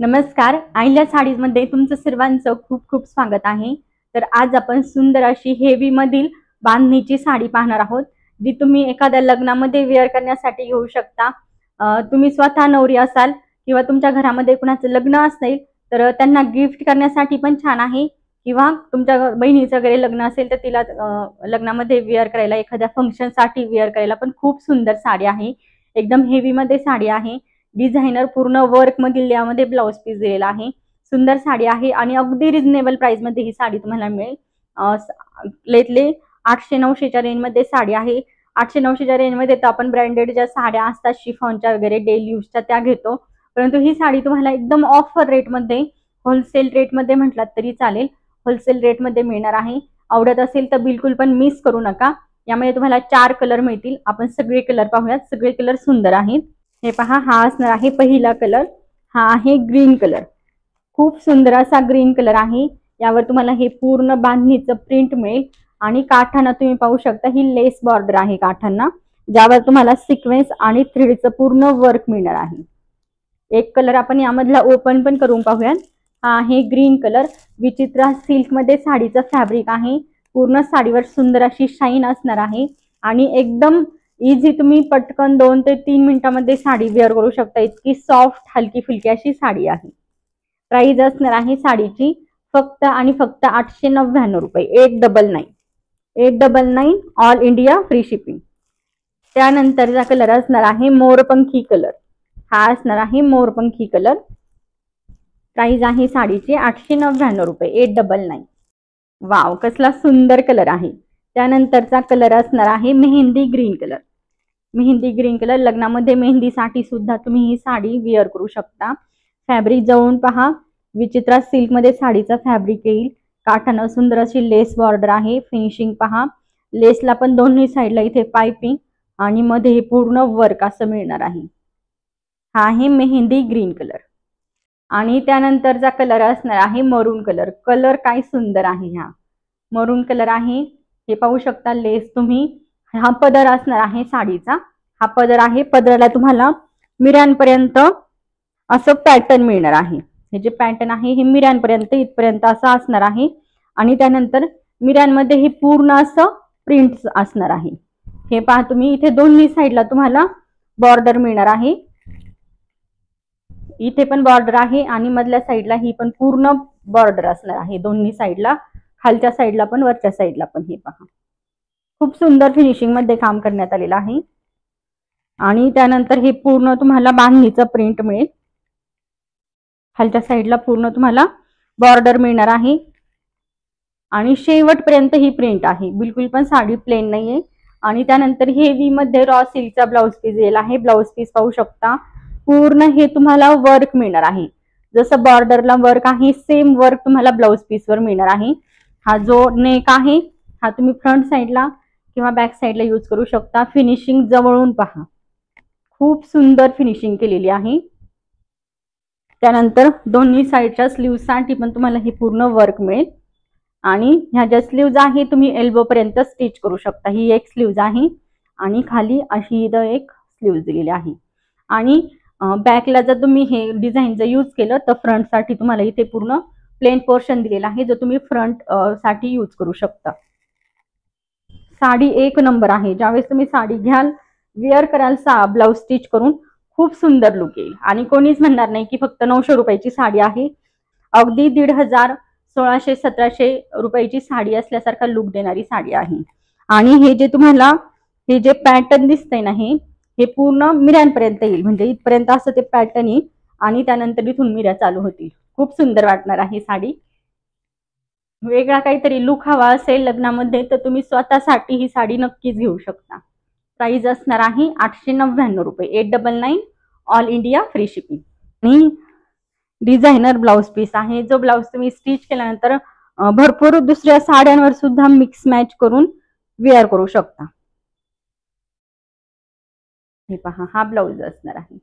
नमस्कार, अहिल्या साडीज मध्ये तुमचं सर्वांचं खूप खूप स्वागत आहे। तर आज आपण सुंदर अशी हेवी मधील बांधणीची साडी पाहणार आहोत, जी तुम्ही एखाद्या लग्नामध्ये वेअर करण्यासाठी घेऊ शकता। तुम्ही स्वतः नवरी असाल किंवा तुमच्या घरामध्ये कुणाचं लग्न असेल तर त्यांना गिफ्ट करण्यासाठी पण छान आहे, किंवा तुमच्या बहिणीचं वगैरे लग्न असेल तर तिला लग्नामध्ये वेअर करायला, एखाद्या फंक्शन साठी वेअर करायला पण खूप सुंदर साडी आहे। एकदम हेवी मध्ये साडी आहे। डिझायनर पूर्ण वर्क मधील यामध्ये ब्लाउज पीस दिलेला आहे। सुंदर साडी आहे आणि अगदी रिजनेबल प्राइस मध्ये ही साडी तुम्हाला मिळेल। लेटले 800-900 च्या रेंज मध्ये साडी आहे। 800-900 च्या रेंज मध्ये तर आपण ब्रँडेड ज्या साड्या असतात शिफॉनच्या वगैरे डेली यूजच्या त्या घेतो, परंतु ही साडी तुम्हाला एकदम ऑफर रेट मध्ये, होलसेल रेट मध्ये म्हटलात तरी चालेल, होलसेल रेट मध्ये मिळणार आहे। आवडत असेल तर बिलकुल पण मिस करू नका। यामध्ये तुम्हाला 4 कलर मिळतील। आपण सगळे कलर पाहूयात। सगळे कलर सुंदर आहेत। हे पहा, हा असणार आहे पहिला कलर। हा आहे ग्रीन कलर। खूप सुंदर असा ग्रीन कलर आहे। यावर तुम्हाला हे पूर्ण बांधणीचं प्रिंट मिळेल आणि काठांना तुम्ही पाहू शकता ही लेस बॉर्डर आहे काठांना, ज्यावर तुम्हाला सिक्वेन्स आणि 3D चं पूर्ण वर्क मिळणार आहे। एक कलर आपण यामधला ओपन पण करून पाहूयात। हा आहे ग्रीन कलर। विचित्र सिल्क मध्ये साडीचं फॅब्रिक आहे। पूर्ण साडीवर सुंदर अशी शाईन असणार आहे आणि एकदम इझी तुम्ही पटकन 2 ते 3 मिनिटांमध्ये साडी वेअर करू शकता। इतकी सॉफ्ट हलकी फुलकी अशी साडी आहे। प्राइस असणार आहे साडीची फक्त आणि फक्त 899 रुपये। 899 ऑल इंडिया फ्री शिपिंग। त्यानंतरचा कलर असणार आहे मोरपंखी कलर। हा असणार आहे मोरपंखी कलर। प्राइस आहे साडीची 899 रुपये। 899। वाव, कसला सुंदर कलर आहे। त्यानंतरचा कलर असणार आहे mehndi green colour. Mehndi green colour, लग्नामध्ये मेहंदीसाठी सुद्धा तुम्ही ही साडी वेअर करू शकता। फॅब्रिक जवळून पहा, विचित्र सिल्क मध्ये साडीचा फॅब्रिक येईल। काठानं सुंदर अशी लेस बॉर्डर आहे। फिनिशिंग पहा, लेसला पण दोन्ही साईडला इथे पाइपिंग आणि मध्ये पूर्ण वर्क असं मिळणार आहे। हा आहे मेहंदी ग्रीन कलर। आणि त्यानंतरचा कलर असणार आहे मरून कलर। कलर काय सुंदर आहे। हा मरून कलर आहे। हे पाहू शकता लेस तुम्ही। हा पदर असणार आहे साडीचा। हा पदर आहे। पदराला तुम्हाला मिऱ्यांपर्यंत असं पॅटर्न मिळणार आहे। हे जे पॅटर्न आहे हे मिऱ्यांपर्यंत इथपर्यंत असं असणार आहे आणि त्यानंतर मिऱ्यांमध्ये हे पूर्ण असं प्रिंट असणार आहे। हे पहा तुम्ही, इथे दोन्ही साईडला तुम्हाला बॉर्डर मिळणार आहे। इथे पण बॉर्डर आहे आणि मधल्या साईडला ही पण पूर्ण बॉर्डर असणार आहे। दोन्ही साईडला, खालच्या साईडला पण वरच्या साईडला पण। हे पहा, खूप सुंदर फिनिशिंग मध्ये काम करण्यात आलेलं आहे। आणि त्यानंतर हे पूर्ण तुम्हाला बांधणीचं प्रिंट मिळेल। खालच्या साईडला पूर्ण तुम्हाला बॉर्डर मिळणार आहे आणि शेवटपर्यंत ही प्रिंट आहे। बिलकुल पण साडी प्लेन नाहीये। आणि त्यानंतर हेवी मध्ये रॉ सिल्कचा ब्लाउज पीस दिलेला आहे। ब्लाउज पीस पाहू शकता, पूर्ण हे तुम्हाला वर्क मिळणार आहे। जसं बॉर्डरला वर्क आहे सेम वर्क तुम्हाला ब्लाउज पीस वर मिळणार आहे। हा जो नेक आहे हा तुम्ही फ्रंट साईडला किंवा बॅक साईडला यूज करू शकता। फिनिशिंग जवळून पहा, खूप सुंदर फिनिशिंग केलेली आहे। त्यानंतर दोन्ही साईडच्या स्लीव्स साठी पण तुम्हाला हे पूर्ण वर्क मिळेल आणि ह्या ज्या स्लीव्ज आहे तुम्ही एल्बो पर्यंत स्टिच करू शकता। ही एक स्लीव्ज आहे आणि खाली अशी इथं एक स्लीव्ज दिलेली आहे। आणि बॅकला जर तुम्ही हे डिझाईनचं यूज केलं तर फ्रंट साठी तुम्हाला इथे पूर्ण प्लेन पोर्शन दिलेला आहे, जो तुम्ही फ्रंट साठी यूज करू शकता। साडी एक नंबर आहे। ज्यावेळेस तुम्ही साडी घ्याल, वेअर कराल ब्लाउज स्टिच करून, खूप सुंदर लुक येईल आणि कोणीच म्हणणार नाही की फक्त 900 रुपयाची साडी आहे। अगदी 1500, 1600, 1700 रुपयाची साडी असल्यासारखा लुक देणारी साडी आहे। आणि हे जे तुम्हाला हे जे पॅटर्न दिसतंय ना, हे पूर्ण मिऱ्यांपर्यंत येईल, म्हणजे इथपर्यंत असं ते पॅटर्न येईल आणि त्यानंतर इथून मिऱ्या चालू होतील। खूप सुंदर वाटणार आहे साडी। वेगळा काहीतरी लुक हवा असेल लग्नामध्ये तर तुम्ही स्वतःसाठी ही साडी नक्कीच घेऊ शकता। प्राइस असणार आहे 899 रुपये। 899 ऑल इंडिया फ्री शिपिंग। आणि डिझायनर ब्लाउज पीस आहे, जो ब्लाउज तुम्ही स्टिच केल्यानंतर भरपूर दुसऱ्या साड्यांवर सुद्धा मिक्स मॅच करून वेअर करू शकता। हे पहा, हा ब्लाउज असणार आहे।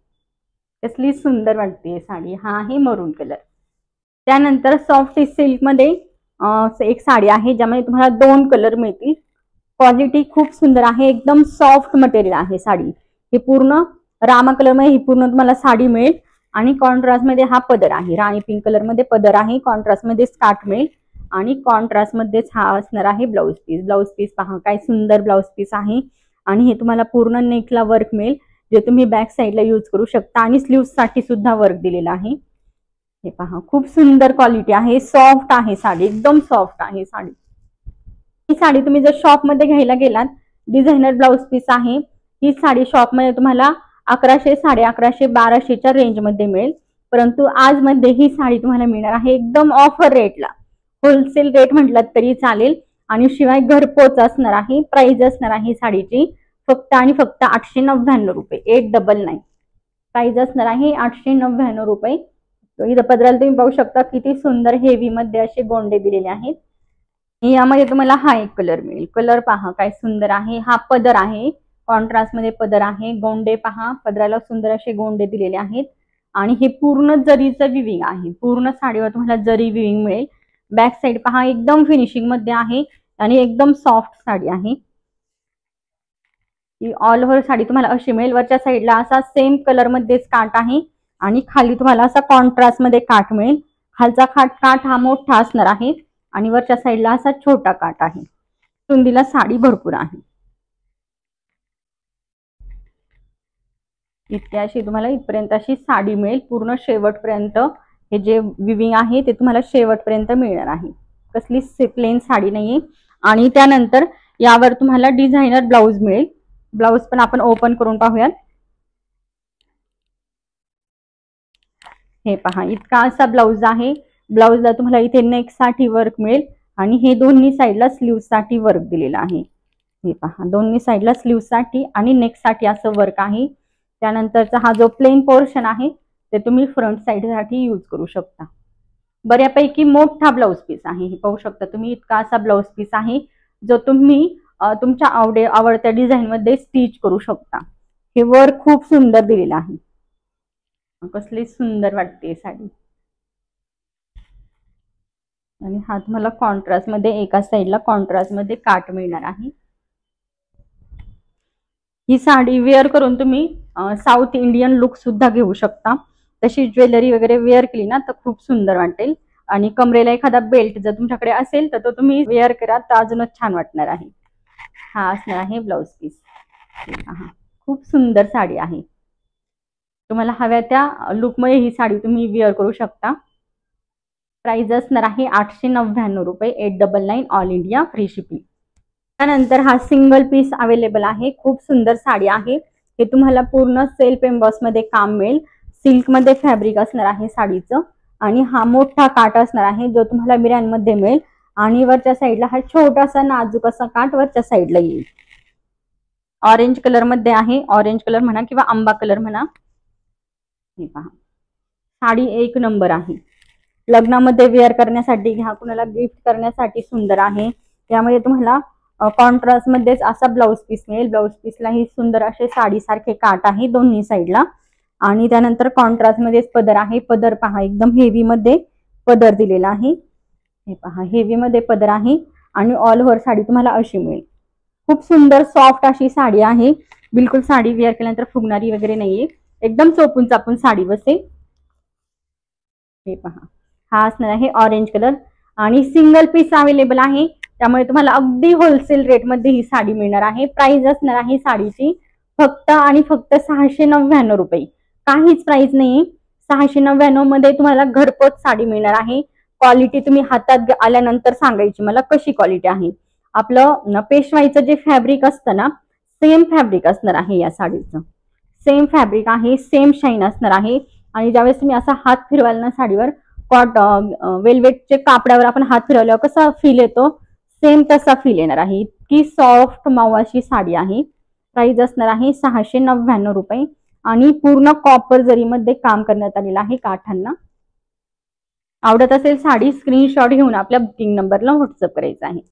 कसली सुंदर वाटते साडी। हा आहे मरून कलर। त्यानंतर सॉफ्ट सिल्क मध्ये एक साडी आहे, ज्यामध्ये तुम्हाला 2 कलर मिळतील। क्वालिटी खूप सुंदर आहे। एकदम सॉफ्ट मटेरियल आहे साडी। हे पूर्ण रामा कलर मध्ये ही पूर्ण तुम्हाला साडी मिळेल। आणि कॉन्ट्रास्ट मध्ये हा पदर आहे, राणी पिंक कलर मध्ये पदर आहे, कॉन्ट्रास्ट मध्ये स्कार्ट मिळेल आणि कॉन्ट्रास्ट मध्येच हा असणार आहे ब्लाउज पीस. ब्लाउज पीस पहा काय सुंदर ब्लाउज पीस आहे आणि हे तुम्हाला पूर्ण नेकला वर्क मिळेल, जे तुम्ही बॅक साईडला यूज करू शकता आणि स्लीव्स साठी सुद्धा वर्क दिलेला आहे. हे पहा खूप सुंदर क्वालिटी आहे, सॉफ्ट आहे साडी, एकदम सॉफ्ट आहे साडी. ही साडी तुम्ही जर शॉप मध्ये घ्यायला गेलात, डिझायनर ब्लाउज पीस आहे, ही साडी शॉप मध्ये तुम्हाला 1100, 1150, 1200च्या रेंज मध्ये मिळेल. परंतु आज मध्ये ही साडी तुम्हाला मिळणार आहे एकदम ऑफर रेटला, होलसेल रेट म्हटलं तरी चालेल आणि शिवाय घरपोच असणार आहे. प्राइस असणार आहे साडीची फक्त आणि फक्त 899 रुपये, 899. प्राइस असणार आहे 899 रुपये. इथं पदराला तुम्ही पाहू शकता किती सुंदर हेवी मध्ये असे गोंडे दिलेले आहेत. यामध्ये तुम्हाला हा एक कलर मिळेल, कलर पहा काय सुंदर आहे. हा पदर आहे, कॉन्ट्रास्ट मध्ये पदर आहे, गोंडे पहा, पदराला सुंदर असे गोंडे दिलेले आहेत आणि हे पूर्ण जरीचं विविंग आहे. पूर्ण साडीवर तुम्हाला जरी विविंग मिळेल. बॅक साइड पहा एकदम फिनिशिंग मध्ये आहे आणि एकदम सॉफ्ट साडी आहे. ही ऑल ओव्हर साडी तुम्हाला अशी मिळेल. वरच्या साईडला असा सेम कलर मध्ये काठ आहे आणि खाली तुम्हाला असा कॉन्ट्रास्ट मध्ये काठ मिळेल. खालचा काठ हा मोठा असणार आहे आणि वरच्या साईडला असा छोटा काठ आहे. रुंदीला साडी भरपूर आहे. इतक्याशी तुम्हाला इथपर्यंत अशी साडी मिळेल. पूर्ण शेवटपर्यंत हे जे विविंग आहे ते तुम्हाला शेवटपर्यंत मिळणार आहे. कसली प्लेन साडी नाहीये. आणि त्यानंतर यावर तुम्हाला डिझायनर ब्लाउज मिळेल. ब्लाउज पण आपण ओपन करून पाहूयात. हे पहा इतका असा ब्लाउज आहे. ब्लाउजला तुम्हाला इथे नेक साठी वर्क मिळेल आणि हे दोन्ही साईडला स्लीव साठी वर्क दिलेलं आहे. हे पहा दोन्ही साईडला स्लीव साठी आणि नेक साठी असं वर्क आहे. त्यानंतरचा हा जो प्लेन पोर्शन आहे ते तुम्ही फ्रंट साइड साठी यूज करू शकता. बऱ्यापैकी मोठा ब्लाउज पीस आहे. हे पाहू शकता तुम्ही इतका असा ब्लाउज पीस आहे जो तुम्ही तुमच्या आवडत्या डिझाईन मध्ये स्टिच करू शकता. हे वर्क खूप सुंदर दिलेलं आहे. कसली सुंदर वाटते साडी. आणि हा तुम्हाला कॉन्ट्रास्ट मध्ये एका साइडला कॉन्ट्रास्ट मध्ये काठ मिळणार आहे. ही साडी वेअर करून तुम्ही साऊथ इंडियन लुक सुद्धा घेऊ शकता. तशी ज्वेलरी वगैरे वेअर केली ना तर खूप सुंदर वाटेल. आणि कमरेला एखादा बेल्ट जर तुमच्याकडे असेल तर तो तुम्ही वेअर करा तर अजूनच छान वाटणार आहे. हा असणार आहे ब्लाउज पीस. खूप सुंदर साडी आहे. तुम्हाला हव्या त्या लुकमध्ये ही साडी तुम्ही वेअर करू शकता. प्राइस असणार आहे 899 रुपये, 899 ऑल इंडिया फ्री शिपिंग. त्यानंतर हा सिंगल पीस अवेलेबल आहे. खूप सुंदर साडी आहे. हे तुम्हाला पूर्ण सेल्फ एम्बॉस मध्ये काम मिळेल. सिल्क मध्ये फॅब्रिक असणार आहे साडीचं आणि हा मोठा काठ असणार आहे जो तुम्हाला मिऱ्यांमध्ये मिळेल आणि वरच्या साईडला हा छोटासा नाजूक असा काठ वरच्या साईडला येईल. ऑरेंज कलर मध्ये आहे. ऑरेंज कलर म्हणा किंवा आंबा कलर म्हणा. हे पहा साडी एक नंबर आहे. लग्नामध्ये वेअर करण्यासाठी घ्या, कुणाला गिफ्ट करण्यासाठी सुंदर आहे. यामध्ये तुम्हाला कॉन्ट्रास्ट मध्येच असा ब्लाउज पीस मिळेल. ब्लाउज पीसला ही सुंदर असे साडीसारखे काठ आहे दोन्ही साईडला आणि त्यानंतर कॉन्ट्रास्ट मध्येच पदर आहे. पदर पहा एकदम हेवी मध्ये पदर दिलेला आहे. हे पहा हेवी मध्ये पदर आहे आणि ऑल ओव्हर साडी तुम्हाला अशी मिळेल. खूप सुंदर सॉफ्ट अशी साडी आहे. बिलकुल साडी वेअर केल्यानंतर फुगणारी वगैरे नाहीये. एकदम चोपून चापून साडी बसेल. हे पहा हा असणार आहे ऑरेंज कलर आणि सिंगल पीस अवेलेबल आहे. त्यामुळे तुम्हाला अगदी होलसेल रेट मध्ये ही साडी मिळणार आहे. प्राइस असणार आहे साडीची फक्त आणि फक्त 699 रुपये. काहीच प्राइस नाही. 699 मध्ये तुम्हाला घरपोच साडी मिळणार आहे. क्वालिटी तुम्ही हातात आल्यानंतर सांगायची मला कशी क्वालिटी आहे. आपलं पेशवाईचं जे फॅब्रिक असतं ना सेम फॅब्रिक असणार आहे या साडीचं. सेम फॅब्रिक आहे, सेम शाईन असणार आहे. आणि ज्यावेळेस तुम्ही असा हात फिरवाल ना साडीवर वेल्वेटचे कापडावर आपण हात फिरवल्यावर कसा फील येतो सेम तसा फील येणार आहे. इतकी सॉफ्ट मऊ अशी साडी आहे. प्राइस असणार आहे 699 रुपये आणि पूर्ण कॉपर जरीमध्ये काम करण्यात आलेलं आहे काठांना. आवडत असेल साडी स्क्रीनशॉट घेऊन आपल्या बुकिंग नंबरला व्हॉट्सअप करायचा आहे.